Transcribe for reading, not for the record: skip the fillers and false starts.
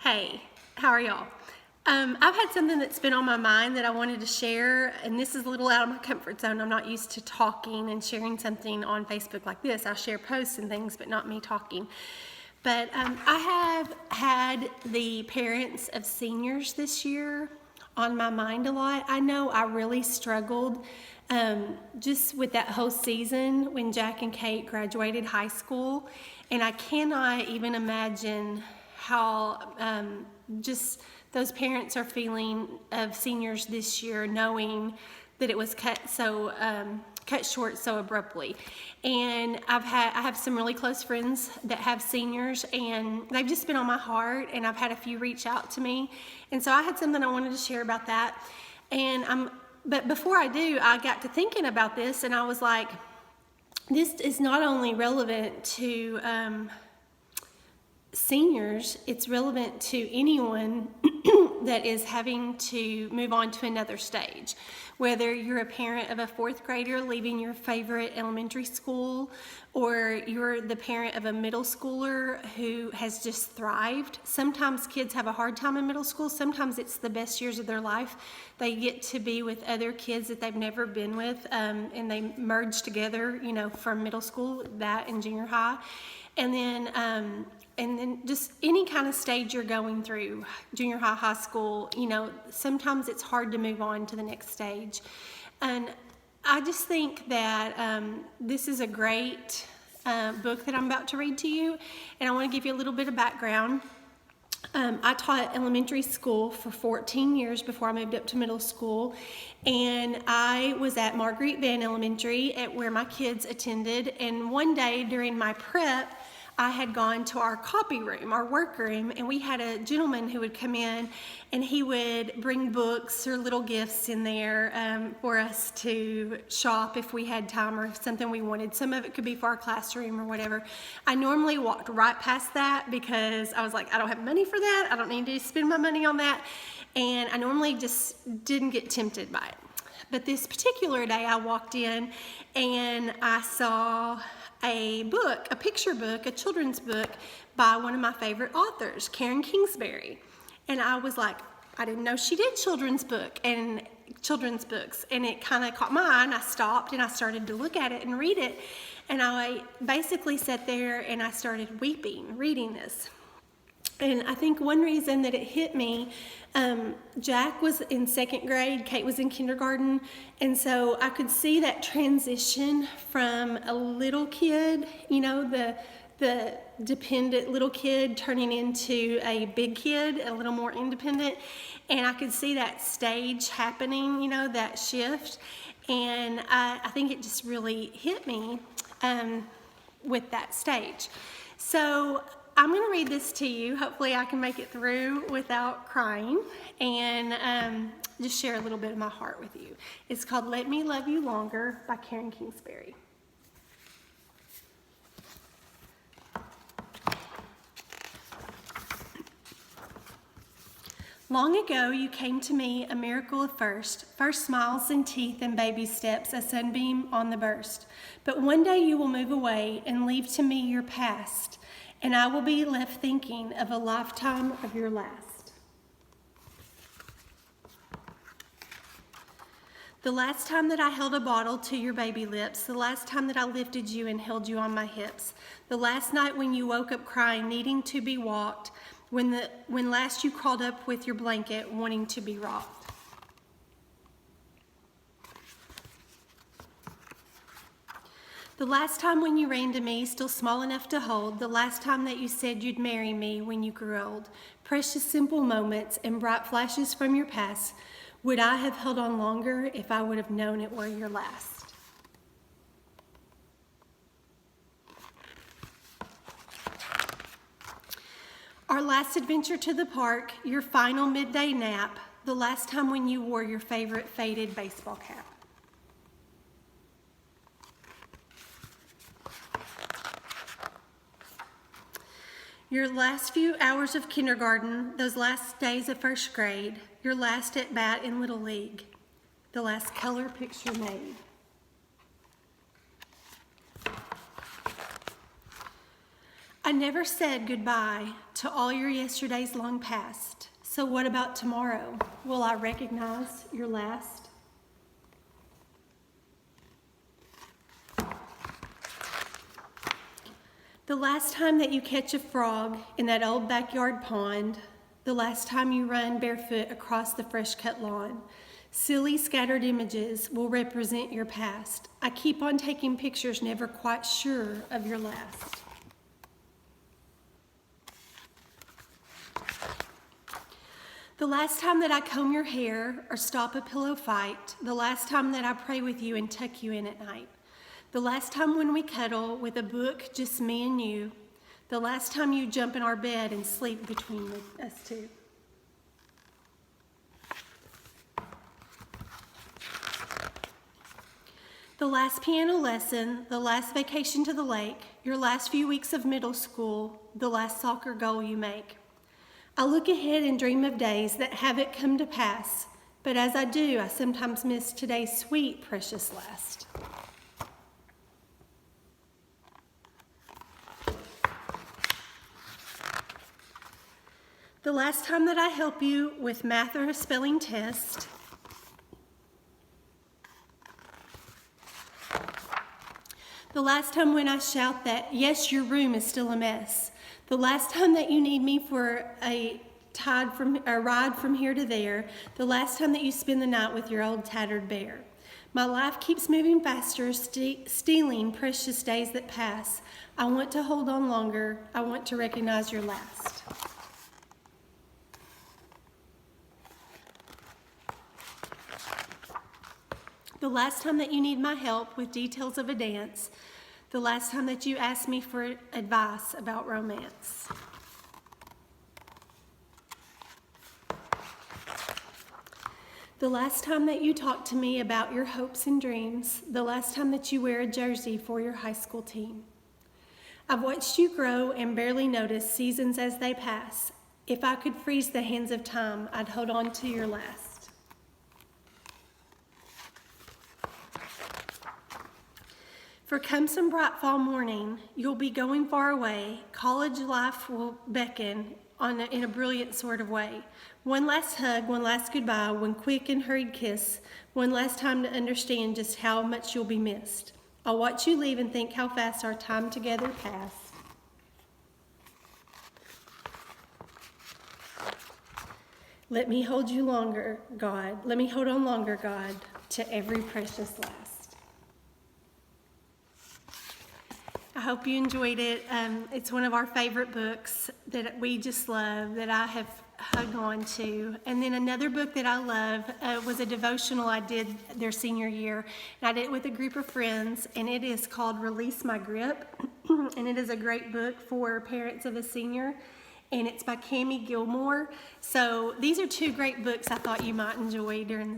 Hey, how are y'all? I've had something that's been on my mind that I wanted to share, and this is a little out of my comfort zone. I'm not used to talking and sharing something on Facebook like this. I share posts and things, but not me talking. But I have had the parents of seniors this year on my mind a lot. I know I really struggled just with that whole season when Jack and Kate graduated high school, and I cannot even imagine how just those parents are feeling of seniors this year, knowing that it was cut short so abruptly. And I have some really close friends that have seniors, and they've just been on my heart, and I've had a few reach out to me, and so I had something I wanted to share about that. But before I do, I got to thinking about this, and I was like, this is not only relevant to seniors, it's relevant to anyone that is having to move on to another stage. Whether you're a parent of a fourth grader leaving your favorite elementary school, or you're the parent of a middle schooler who has just thrived. Sometimes kids have a hard time in middle school. Sometimes it's the best years of their life. They get to be with other kids that they've never been with, and they merge together, from middle school, that and junior high. And then just any kind of stage you're going through, junior high, high school, sometimes it's hard to move on to the next stage. And I just think that this is a great book that I'm about to read to you, and I want to give you a little bit of background. I taught elementary school for 14 years before I moved up to middle school, and I was at Marguerite Van Elementary where my kids attended, and one day during my prep, I had gone to our copy room, our workroom, and we had a gentleman who would come in, and he would bring books or little gifts in there for us to shop if we had time or something we wanted. Some of it could be for our classroom or whatever. I normally walked right past that because I was like, I don't have money for that. I don't need to spend my money on that. And I normally just didn't get tempted by it. But this particular day I walked in and I saw a book, a picture book, a children's book by one of my favorite authors, Kingsbury. And I was like, I didn't know she did children's books, and it kind of caught my eye, and I stopped and I started to look at it and read it. And I basically sat there and I started weeping reading this. And I think one reason that it hit me, Jack was in second grade, Kate was in kindergarten, and so I could see that transition from a little kid, the dependent little kid turning into a big kid, a little more independent, and I could see that stage happening, that shift, and I think it just really hit me with that stage. So I'm going to read this to you. Hopefully I can make it through without crying, and just share a little bit of my heart with you. It's called Let Me Love You Longer by Kingsbury. Long ago you came to me, a miracle of first smiles and teeth and baby steps, a sunbeam on the burst. But one day you will move away and leave to me your past, and I will be left thinking of a lifetime of your last. The last time that I held a bottle to your baby lips, the last time that I lifted you and held you on my hips, the last night when you woke up crying, needing to be walked, when last you crawled up with your blanket, wanting to be rocked. The last time when you ran to me, still small enough to hold, the last time that you said you'd marry me when you grew old. Precious simple moments and bright flashes from your past. Would I have held on longer if I would have known it were your last? Our last adventure to the park, your final midday nap, the last time when you wore your favorite faded baseball cap. Your last few hours of kindergarten, those last days of first grade, your last at bat in Little League, the last color picture made. I never said goodbye. to all your yesterdays long past. So what about tomorrow? Will I recognize your last? The last time that you catch a frog in that old backyard pond, the last time you run barefoot across the fresh-cut lawn, silly scattered images will represent your past. I keep on taking pictures, never quite sure of your last. The last time that I comb your hair or stop a pillow fight, the last time that I pray with you and tuck you in at night, the last time when we cuddle with a book, just me and you, the last time you jump in our bed and sleep between us two. The last piano lesson, the last vacation to the lake, your last few weeks of middle school, the last soccer goal you make. I look ahead and dream of days that haven't come to pass, but as I do, I sometimes miss today's sweet, precious last. The last time that I help you with math or a spelling test, the last time when I shout that, yes, your room is still a mess. The last time that you need me for a ride from here to there. The last time that you spend the night with your old tattered bear. My life keeps moving faster, stealing precious days that pass. I want to hold on longer. I want to recognize your last. The last time that you need my help with details of a dance. The last time that you asked me for advice about romance. The last time that you talked to me about your hopes and dreams. The last time that you wear a jersey for your high school team. I've watched you grow and barely notice seasons as they pass. If I could freeze the hands of time, I'd hold on to your last. For come some bright fall morning, you'll be going far away. College life will beckon in a brilliant sort of way. One last hug, one last goodbye, one quick and hurried kiss, one last time to understand just how much you'll be missed. I'll watch you leave and think how fast our time together passed. Let me hold you longer, God. Let me hold on longer, God, to every precious last. I hope you enjoyed it. It's one of our favorite books that we just love, that I have hung on to. And then another book that I love was a devotional I did their senior year. And I did it with a group of friends, and it is called Release My Grip. And it is a great book for parents of a senior. And it's by Gilmore. So these are two great books I thought you might enjoy during the